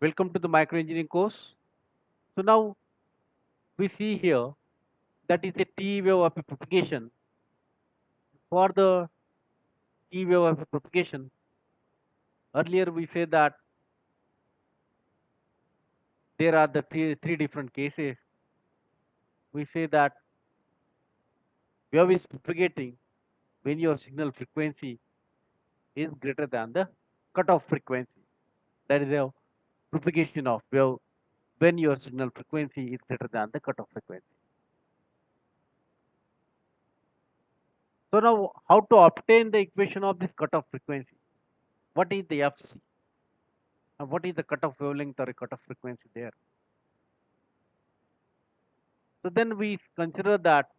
Welcome to the microengineering course. So now we see here that is a T wave of a propagation. For the T wave of a propagation, earlier we said that there are the three different cases. We say that wave is propagating when your signal frequency is greater than the cutoff frequency. That is a propagation of wave when your signal frequency is greater than the cutoff frequency. So now how to obtain the equation of this cutoff frequency? What is the FC? And what is the cutoff wavelength or a cutoff frequency there? So then we consider that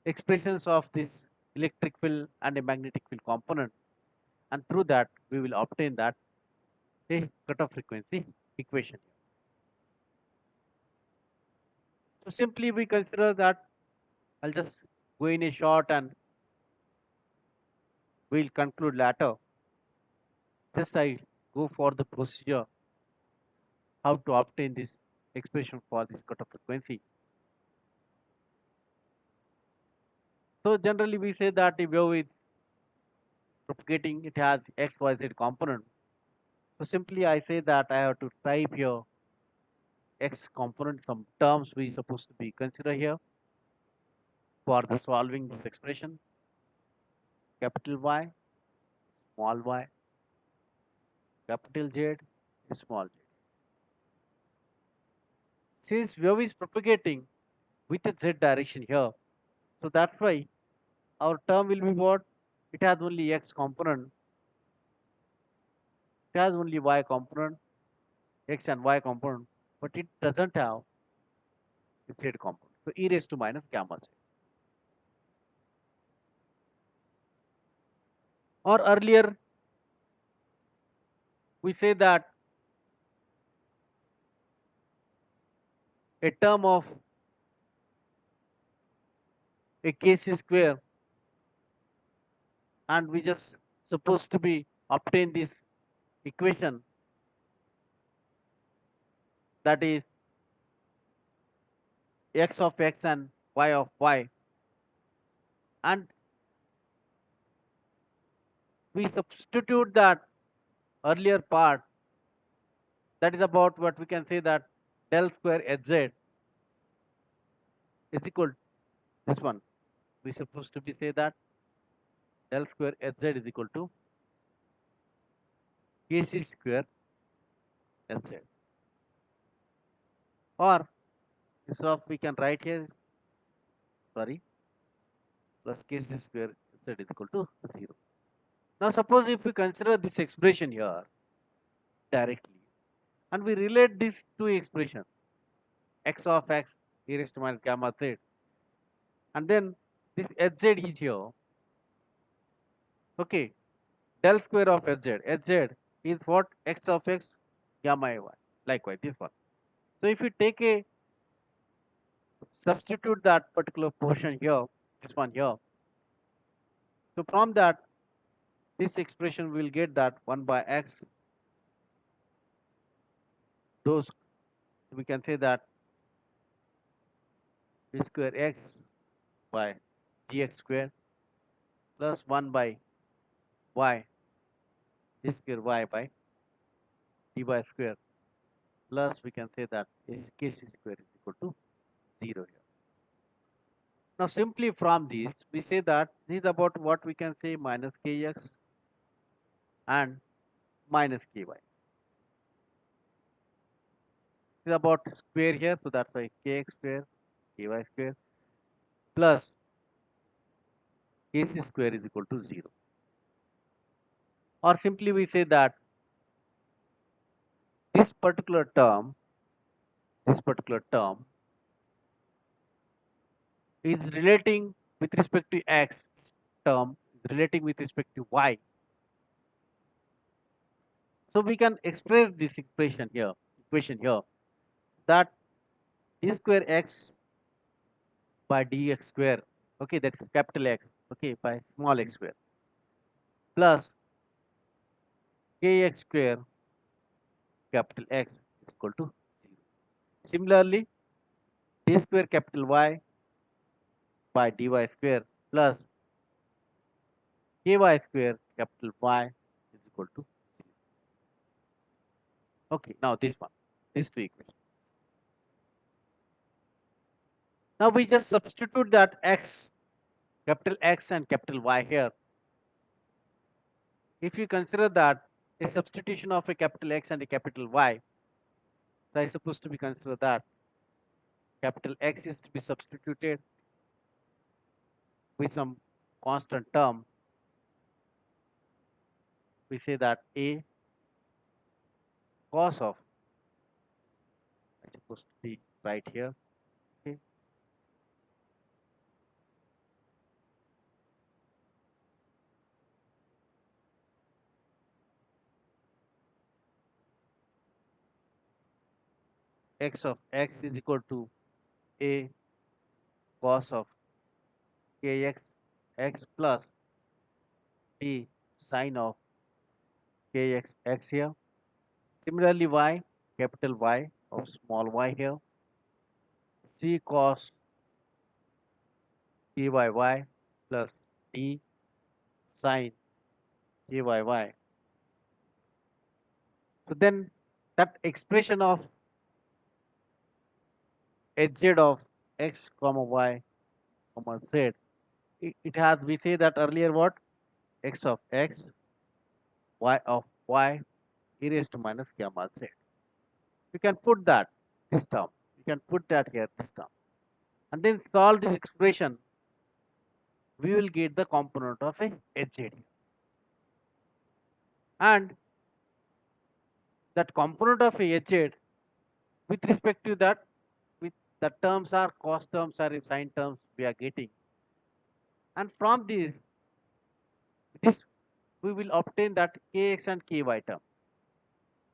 expressions of this electric field and a magnetic field component, and through that we will obtain that a cutoff frequency equation. So simply we consider that I'll just go in a short and we'll conclude later. Just I go for the procedure how to obtain this expression for this cutoff frequency. So generally we say that a wave is propagating, it has x, y, z component. So simply I say that I have to type here x component, some terms we supposed to be consider here for the solving this expression. Capital Y, small y, capital Z, small z. Since wave is propagating with a z direction here, so that's why our term will be what? It has only x component, it has only y component, x and y component, but it doesn't have the z component. So e raised to minus gamma z. Or earlier we say that a term of a kc square, and we just supposed to be obtain this equation, that is x of x and y of y, and we substitute that earlier part, that is about what we can say that del square hz is equal to this one. We supposed to be say that del square hz is equal to kc square hz, or instead of we can write here, sorry, plus kc square z is equal to 0. Now suppose if we consider this expression here directly, and we relate these two expressions, x of x e raised to minus gamma z, and then this hz is here. Okay, del square of hz is what? X of x gamma y. Likewise, this one. So if you take a substitute that particular portion here, this one here. So from that, this expression will get that 1 by x. Those we can say that d square x by dx square plus 1 by y d square y by dy square, plus we can say that kc square is equal to 0 here. Now simply from this, we say that this is about what we can say minus kx and minus ky. This is about square here, so that's why kx square, ky square plus kc square is equal to 0. Or simply we say that this particular term, this particular term is relating with respect to x, term is relating with respect to y. So we can express this equation here, that d square x by dx square, okay, that's capital X, okay, by small x square, plus kx square capital X is equal to 0. Similarly, d square capital Y by dy square plus ky square capital Y is equal to 0. Okay, now this one, these two equations. Now we just substitute that X, capital X and capital Y here. If you consider that a substitution of a capital X and a capital Y, so I supposed to be consider that capital X is to be substituted with some constant term. We say that A cos of, I supposed to be right here, okay, X of X is equal to A cos of kx x plus B sine of kx x here. Similarly, Y, capital Y of small y here, C cos kyy plus D sine kyy. So then that expression of hz of x comma y comma z, it has, we say that earlier what? X of x, y of y, e raised to minus gamma z. You can put that, this term. You can put that here, this term. And then solve this expression, we will get the component of a hz. And that component of a hz with respect to that, with the terms are cos terms or sine terms we are getting. And from this we will obtain that kx and ky term.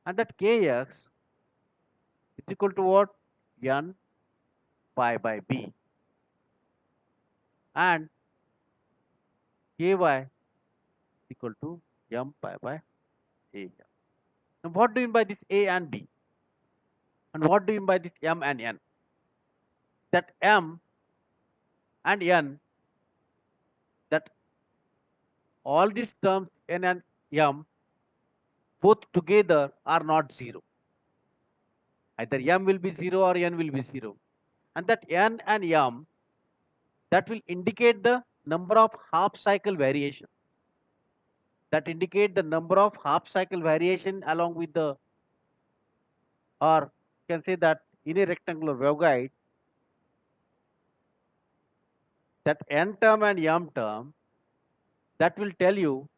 And that kx is equal to what? N pi by b. And ky is equal to m pi by a. Now what do you mean by this a and b? And what do you mean by this m and n? That m and n, that all these terms n and m both together are not 0. Either m will be 0 or n will be 0. And that n and m, that will indicate the number of half cycle variation. That indicate the number of half cycle variation along with the, or you can say that in a rectangular waveguide, that n term and m term, that will tell you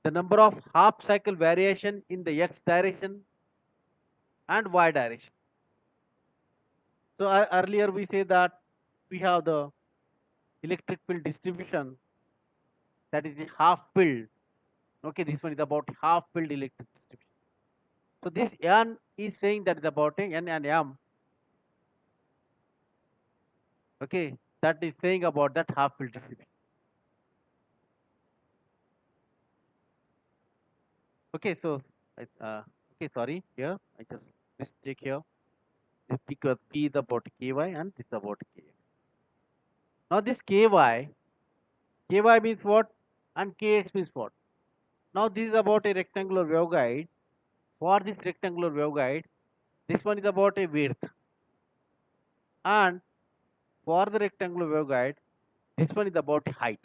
the number of half cycle variation in the x direction and y direction. So earlier we say that we have the electric field distribution, that is the half filled. Okay, this one is about half filled electric distribution. So this n is saying that is about a n and m. Okay, that is saying about that half filled distribution. Okay, so okay, sorry, here I just mistake here. Because p is about ky and this is about kx. Now this ky means what and kx means what? Now this is about a rectangular waveguide. For this rectangular waveguide, this one is about a width, and for the rectangular waveguide, this one is about a height.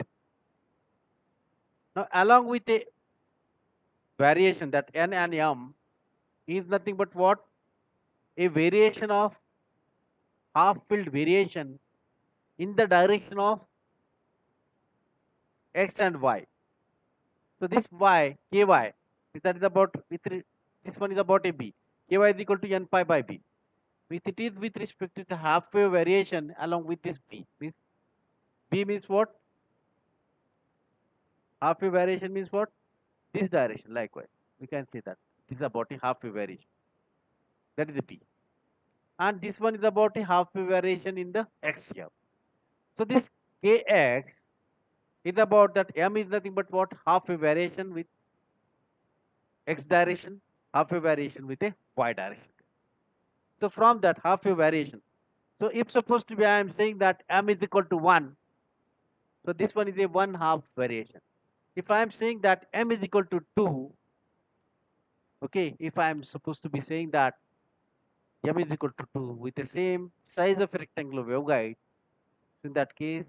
Now along with a variation, that n and m is nothing but what? A variation of half filled variation in the direction of x and y. So this y, ky, that is about this one is about a b. Ky is equal to n pi by b. Means it is with respect to the half wave variation along with this b. Means b means what? Half wave variation means what? This direction. Likewise, we can say that this is about a half wave variation. That is the b. And this one is about a half wave variation in the x here. So this kx is about that m is nothing but what? Half wave variation with x direction, half wave variation with a y direction. So from that half wave variation, so if supposed to be I am saying that m is equal to 1, so this one is a 1 half variation. If I am saying that m is equal to 2, okay, if I am supposed to be saying that m is equal to 2 with the same size of rectangular waveguide, so in that case,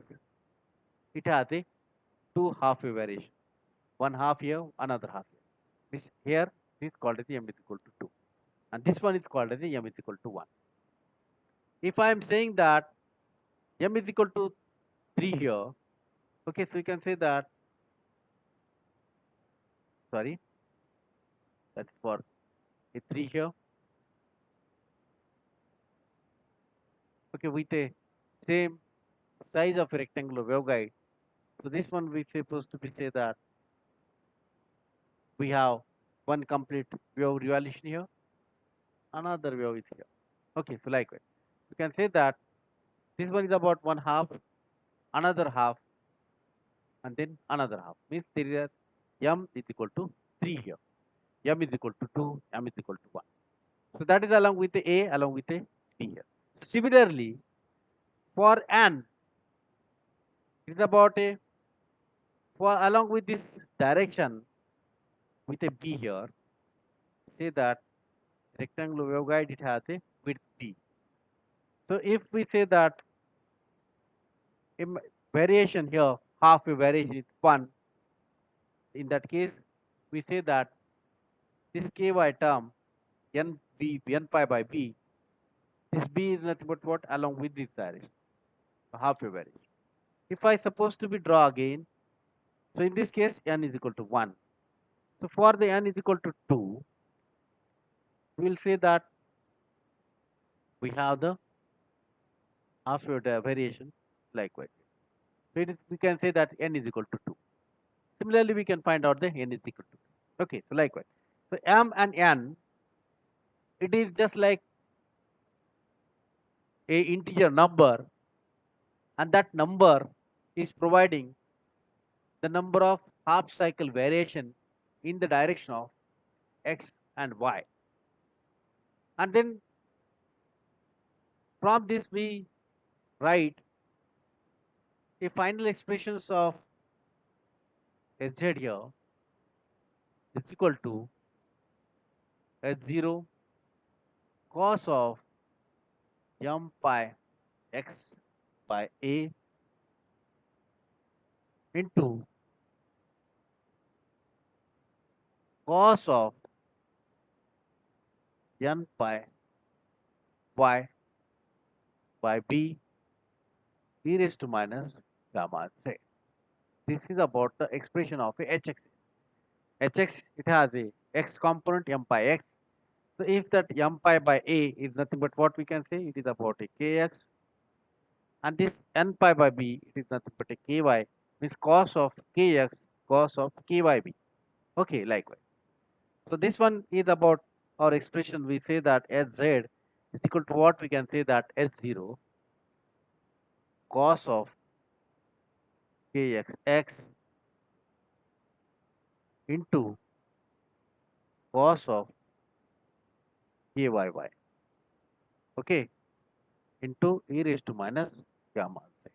it has a 2 half wave variation. One half here, another half here. This here is called as the m is equal to 2. And this one is called as the m is equal to 1. If I am saying that m is equal to 3 here, okay, so you can say that, sorry, that's for a 3 here, okay, with a same size of a rectangular waveguide. So this one we supposed to be say that we have one complete wave revolution here, another wave is here. Okay, so likewise, you can say that this one is about one half, another half, and then another half. Means there is m is equal to 3 here. M is equal to 2, m is equal to 1. So that is along with the a, along with the b here. Similarly, for n, it is about a, for along with this direction with a b here, say that rectangular waveguide it has a width b. So if we say that variation here, half a variation is 1, in that case, we say that this ky term, n pi by b, this b is nothing but what? Along with this direction, half a variation. If I suppose to be draw again, so in this case, n is equal to 1. So for the n is equal to 2, we will say that we have the half wave variation likewise. So we can say that n is equal to 2. Similarly, we can find out the n is equal to 2. Okay, so likewise. So m and n, it is just like a integer number, and that number is providing the number of half cycle variation in the direction of x and y. And then from this we write a final expressions of Hz here is equal to H0 cos of m pi x by a into cos of n pi y by b e raised to minus gamma z. This is about the expression of a hx. Hx, it has a x component m pi x. So if that m pi by a is nothing but what we can say, it is about a kx, and this n pi by b, it is nothing but a ky, means cos of kx, cos of kyb. Okay, likewise. So this one is about our expression. We say that Hz is equal to what we can say that H0 cos of kx into cos of kyy. Okay, into e raised to minus gamma z.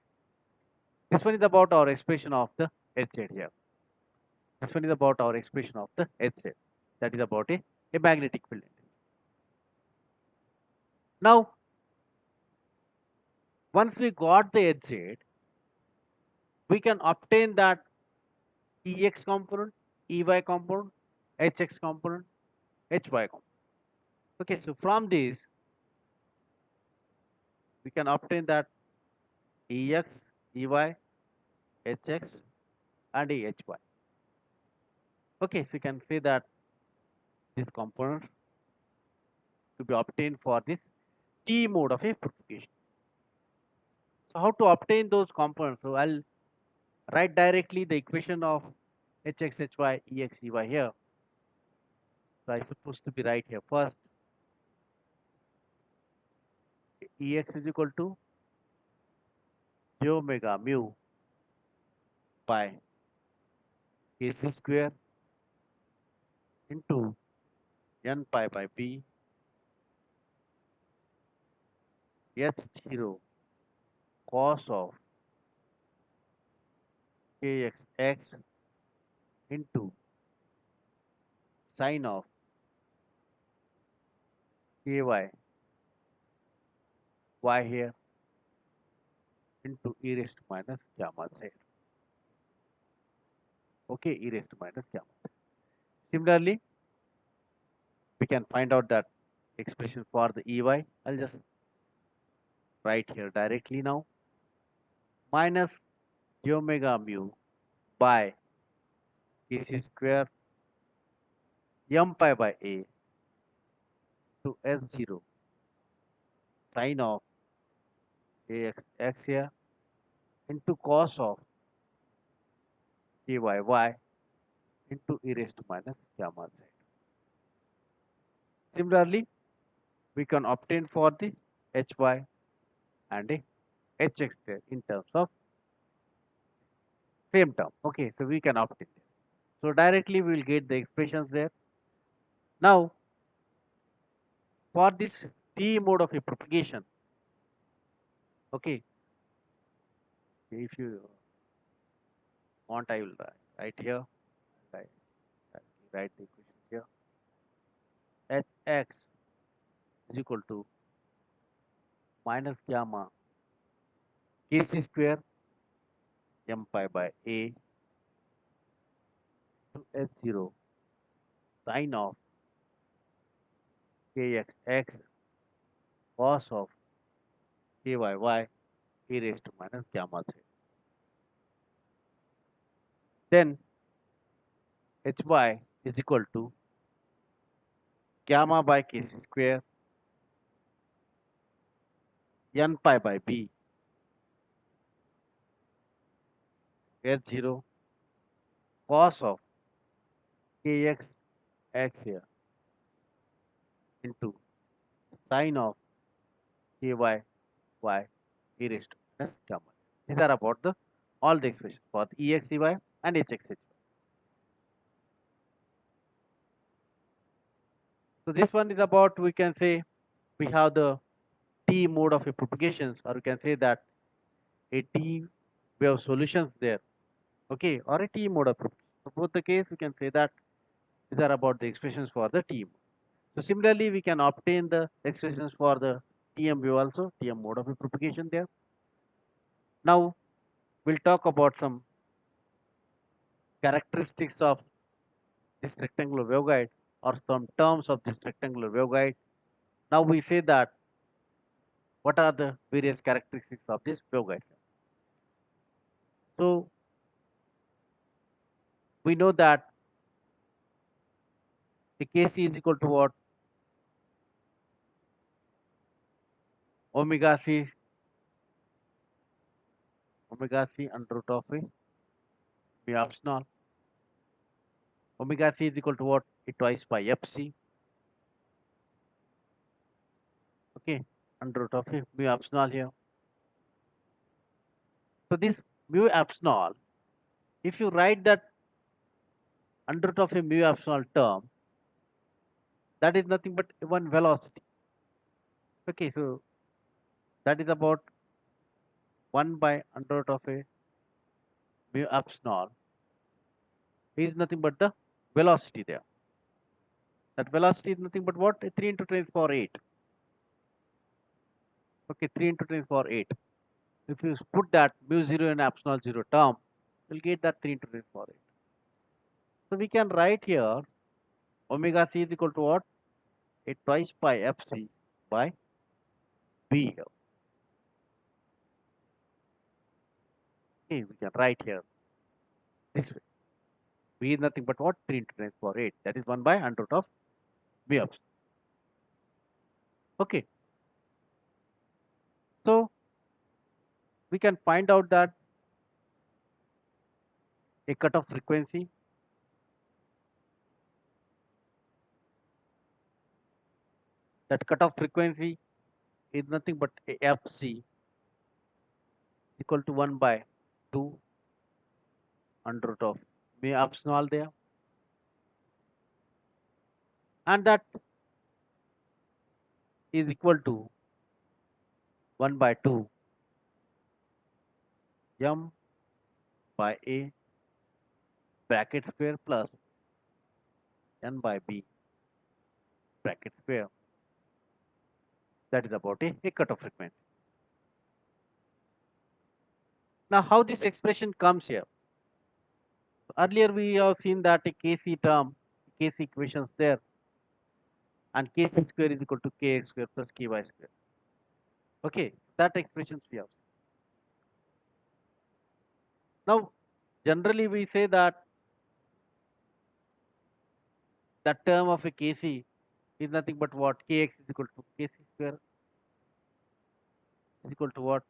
This one is about our expression of the Hz here. This one is about our expression of the Hz. That is about a magnetic field. Now, once we got the Hz, we can obtain that Ex component, Ey component, Hx component, Hy component. Okay, so from this, we can obtain that Ex, Ey, Hx, and Hy. Okay, so you can say that this component to be obtained for this T mode of a propagation. So how to obtain those components? So I'll write directly the equation of Hx, Hy, Ex, Ey here. So I'm supposed to be right here first. Ex is equal to j omega mu by kc square into n pi by b h0 cos of kxx into sine of ky y here into e raised to minus gamma z. Okay, e raised to minus gamma z. Similarly, we can find out that expression for the ey. I'll just write here directly now. Minus j omega mu by kc square m pi by a to s0 sine of axx here into cos of kyy into e raised to minus gamma z. Similarly, we can obtain for the hy and a hx there in terms of same term. Okay, so we can obtain this. So directly we will get the expressions there. Now, for this t mode of a propagation, okay, if you want, I will write here. Write, write the equation here. Hx is equal to minus gamma kc square m pi by a to s0 sine of kxx cos of kyy e raised to minus gamma z. Then hy is equal to gamma by kc square n pi by b s0 cos of kx x here into sine of ky y e raised to minus gamma. These are about the all the expressions for the exey and hxhy. So this one is about, we can say, we have the t mode of a propagations, or we can say that a t wave solutions there, okay, or a t mode of propagation. So both the case we can say that these are about the expressions for the t mode. So similarly, we can obtain the expressions for the TM wave also, TM mode of a propagation there. Now we'll talk about some characteristics of this rectangular waveguide, or some terms of this rectangular waveguide. Now we say that what are the various characteristics of this waveguide. So we know that the Kc is equal to what? Omega c, omega c under root of a mu epsilon. Omega c is equal to what? A twice by fc. Okay, under root of a mu epsilon here. So this mu epsilon, if you write that under root of a mu epsilon term, that is nothing but one velocity. Okay, so that is about 1 by under root of a mu epsilon is nothing but the velocity there. That velocity is nothing but what? 3 into 10 power 8. Okay, 3 into 10 power 8. If you put that mu 0 and epsilon 0 term, you'll get that 3 into 10 power 8. So we can write here omega c is equal to what? A twice pi fc by b here. Okay, we can write here this way. B is nothing but what? 3 into 10 power 8. That is 1 by under root of b epsilon. Okay, so we can find out that a cutoff frequency, that cutoff frequency is nothing but a fc equal to 1 by 2 under root of mu epsilon there. and that is equal to 1 by 2 m by a bracket square plus n by b bracket square. That is about a cutoff frequency. Now, how this expression comes here? Earlier, we have seen that a Kc term, Kc equations there, and Kc square is equal to Kx square plus Ky square. Okay, that expressions we have. Now, generally we say that that term of a Kc is nothing but what? Kx is equal to Kc square is equal to what?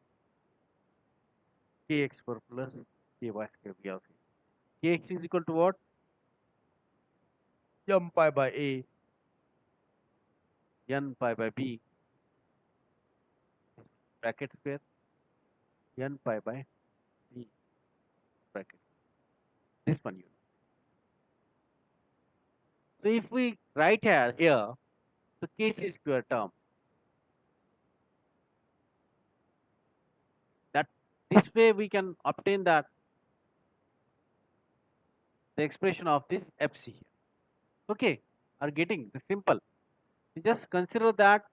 Kx square plus Ky square we have seen. Kx is equal to what? M pi by a, n pi by b bracket square, n pi by b bracket. This one you know. So if we write here the Kc square term, that this way we can obtain that the expression of this Fc here. Okay, are getting the simple. You just consider that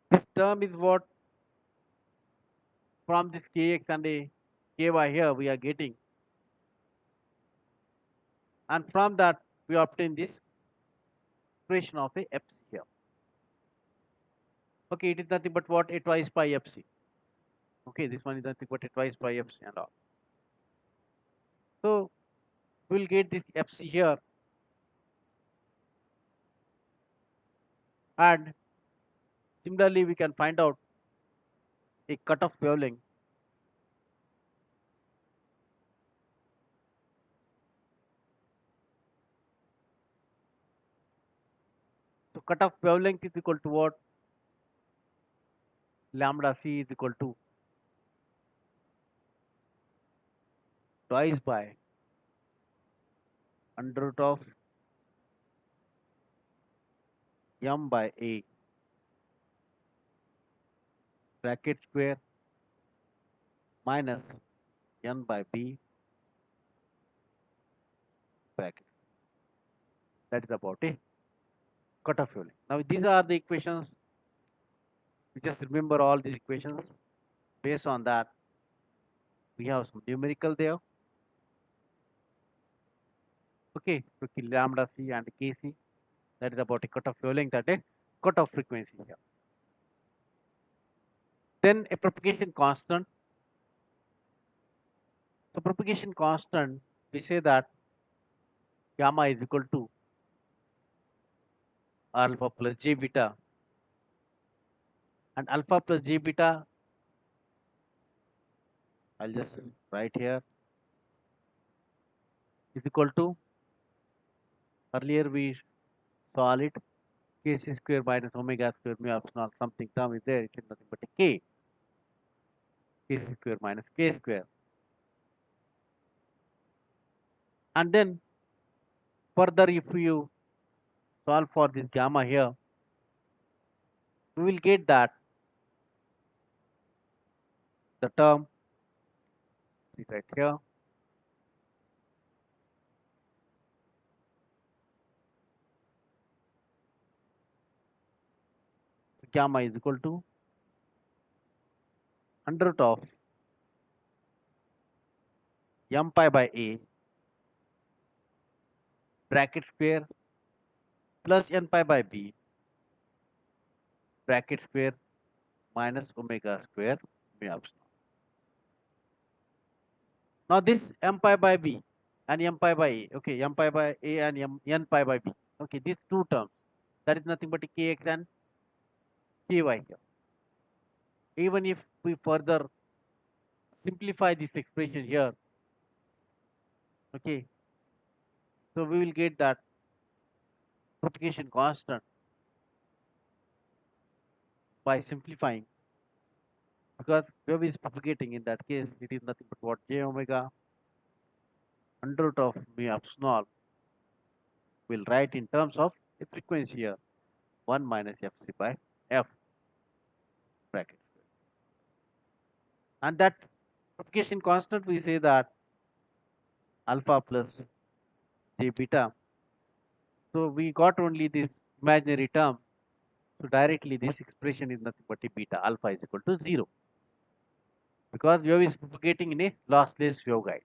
this term is what from this Kx and a Ky here we are getting, and from that we obtain this expression of a Fc here. Okay, it is nothing but what? A twice pi Fc. Okay, this one is nothing but a twice pi Fc and all. So we'll get this Fc here, and similarly we can find out a cutoff wavelength. So cutoff wavelength is equal to what? Lambda c is equal to twice by under root of m by a bracket square minus n by b bracket. That is about a cutoff wavelength. Now these are the equations. You just remember all these equations. Based on that, we have some numerical there. Okay, so lambda c and kc. That is about a cutoff wavelength at a cutoff frequency here. Then a propagation constant. So propagation constant, we say that gamma is equal to alpha plus j beta, and alpha plus j beta, I'll just write here, is equal to, earlier we saw it, kc square minus omega square mu epsilon something term is there, it is nothing but a k, kc square minus k square. And then further if you solve for this gamma here, we will get that the term is right here, gamma is equal to under root of m pi by a bracket square plus n pi by b bracket square minus omega square mu epsilon. Now this m pi by b and m pi by a, okay, m pi by a and n pi by b, okay, these two terms, that is nothing but a kx and ky here. Even if we further simplify this expression here, okay, so we will get that propagation constant by simplifying, because wave is propagating, in that case it is nothing but what? J omega under root of mu epsilon we'll write in terms of the frequency here, 1 minus fc by f bracket. And that propagation constant, we say that alpha plus j beta. So we got only this imaginary term. So directly this expression is nothing but a beta alpha is equal to 0, because wave is propagating in a lossless waveguide.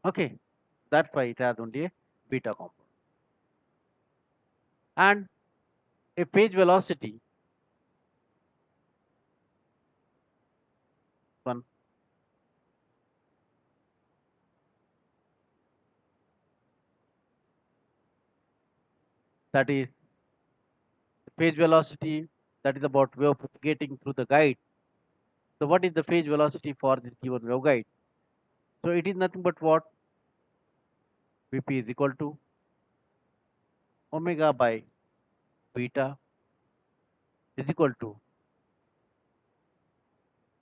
Okay, that's why it has only a beta component. And a phase velocity, one, that is the phase velocity, that is about wave propagating through the guide. So what is the phase velocity for this given waveguide? So it is nothing but what? Vp is equal to omega by beta is equal to,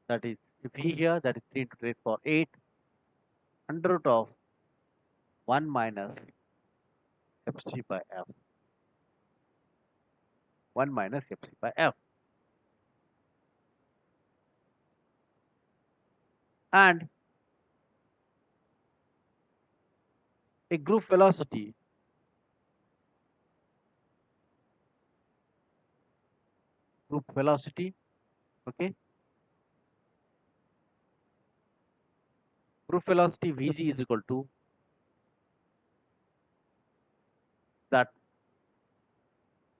that is, if we here, that is 3 into 10 power 8 under root of 1 minus fc by f, 1 minus fc by f. And a group velocity, okay, group velocity vg is equal to that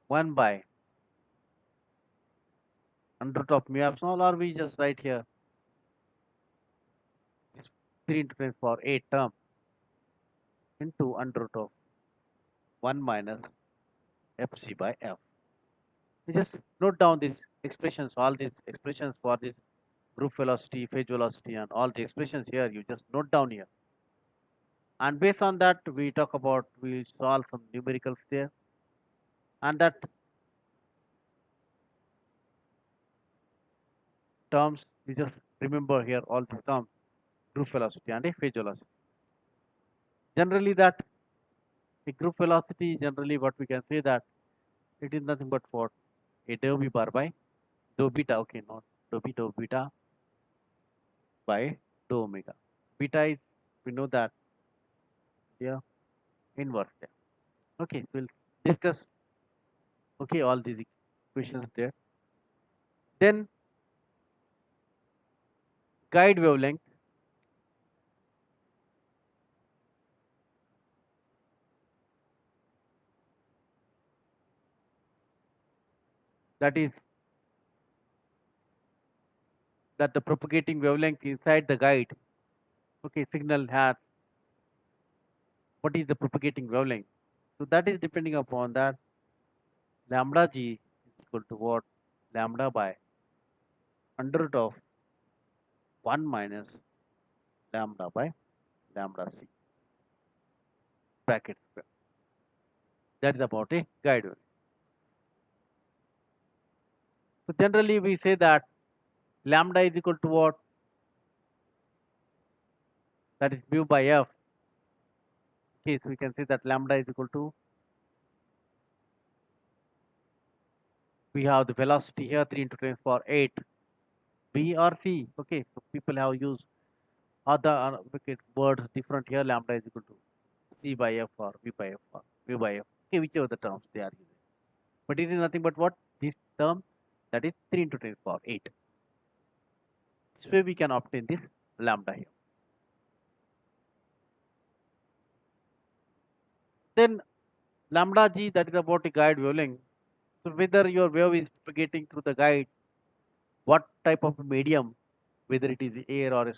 1 by under root of mu epsilon, or we just write here this 3 into 10 power 8 term into under root of 1 minus fc by f. You just note down these expressions, all these expressions for this group velocity, phase velocity, and all the expressions here. You just note down here. And based on that, we talk about, we solve some numericals there. And that terms, you just remember here all these terms, group velocity and a phase velocity. Generally that a group velocity, generally what we can say that it is nothing but what? A dou v bar by dou beta, okay, not dou beta by dou omega. Beta is, we know that, yeah, inverse there. Okay, we'll discuss, okay, all these equations there. Then guide wavelength, that is that the propagating wavelength inside the guide, okay, signal has, what is the propagating wavelength? So that is depending upon that lambda g is equal to what? Lambda by under root of 1 minus lambda by lambda c bracket square. That is about a guide wavelength. So generally we say that lambda is equal to what? That is mu by f. Okay, so we can say that lambda is equal to, we have the velocity here 3 into 10 power 8 b or c. Okay, so people have used other words different here. Lambda is equal to c by f or v by f or v by f. Okay, whichever the terms they are using. But it is nothing but what? This term, that is 3 into 10 power 8. This way we can obtain this lambda here. Then lambda g, that is about a guide wavelength. So whether your wave is propagating through the guide, what type of medium, whether it is air or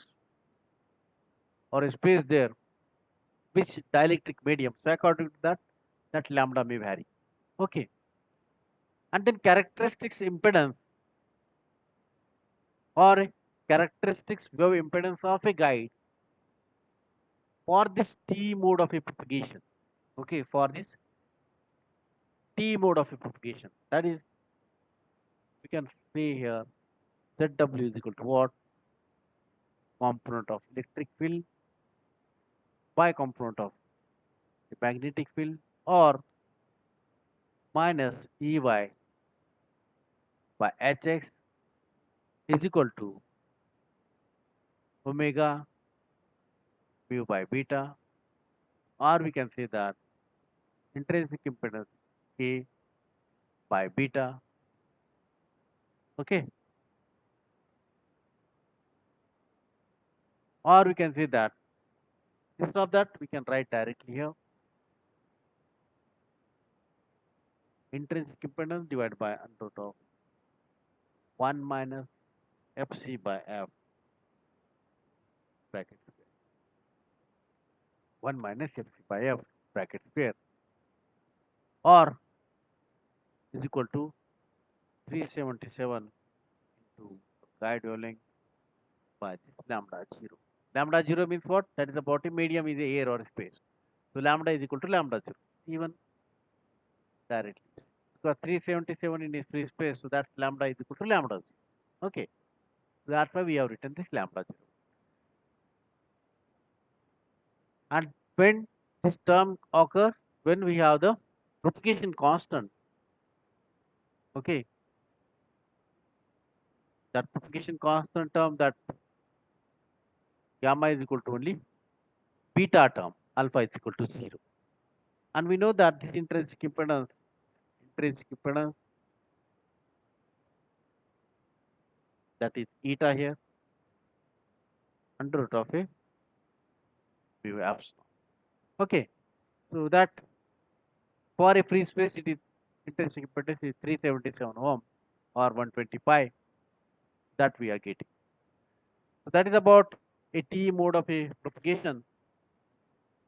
a space there, which dielectric medium. So according to that, that lambda may vary. Okay. And then characteristics impedance, or characteristics wave impedance of a guide for this T mode of a propagation. Okay, for this T mode of a propagation. That is, we can say here ZW is equal to what? Component of electric field by component of the magnetic field or minus Ey by Hx is equal to omega mu by beta, or we can say that intrinsic impedance K by beta. Okay, or we can say that instead of that we can write directly here intrinsic impedance divided by under root of 1 minus Fc by F bracket square, 1 minus Fc by F bracket square, or is equal to 377 into guide wavelength by this lambda 0. Lambda 0 means what? That is the bottom medium is air or space. So lambda is equal to lambda 0, even directly. Because 377 in a free space, so that lambda is equal to lambda 0. Okay, so that's why we have written this lambda 0. And when this term occurs, when we have the propagation constant, okay, that propagation constant term, that gamma is equal to only beta term, alpha is equal to 0. And we know that this intrinsic impedance, that is eta here, under root of a mu epsilon. Okay, so that for a free space, it is intrinsic impedance is 377 ohm or 120 pi that we are getting. So that is about a T mode of a propagation.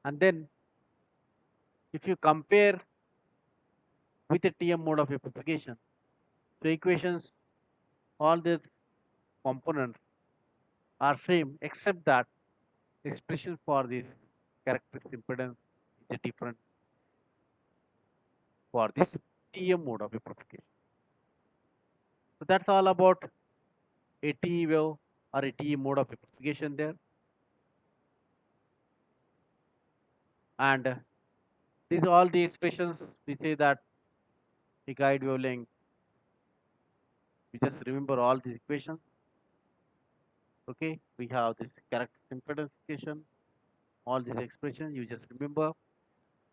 And then if you compare with a TM mode of a propagation, the equations, all these components are same except that expression for this characteristic impedance is different for this TM mode of a propagation. So that's all about a T wave or a TE mode of a propagation there. And these are all the expressions. We say that the guide wavelength, we just remember all these equations. Okay, we have this characteristic impedance equation, all these expressions you just remember,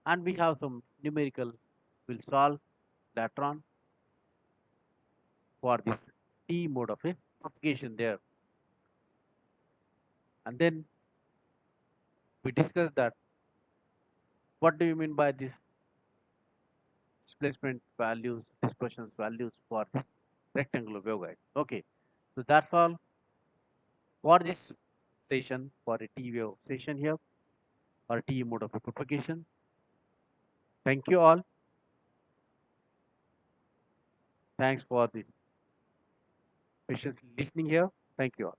and we have some numerical we'll solve later on for this T mode of a propagation there. And then we discuss that what do you mean by this displacement values, dispersion values for this rectangular waveguide. Okay, so that's all for this session, for a T wave session here or T mode of a propagation. Thank you all. Thanks for the patience listening here. Thank you all.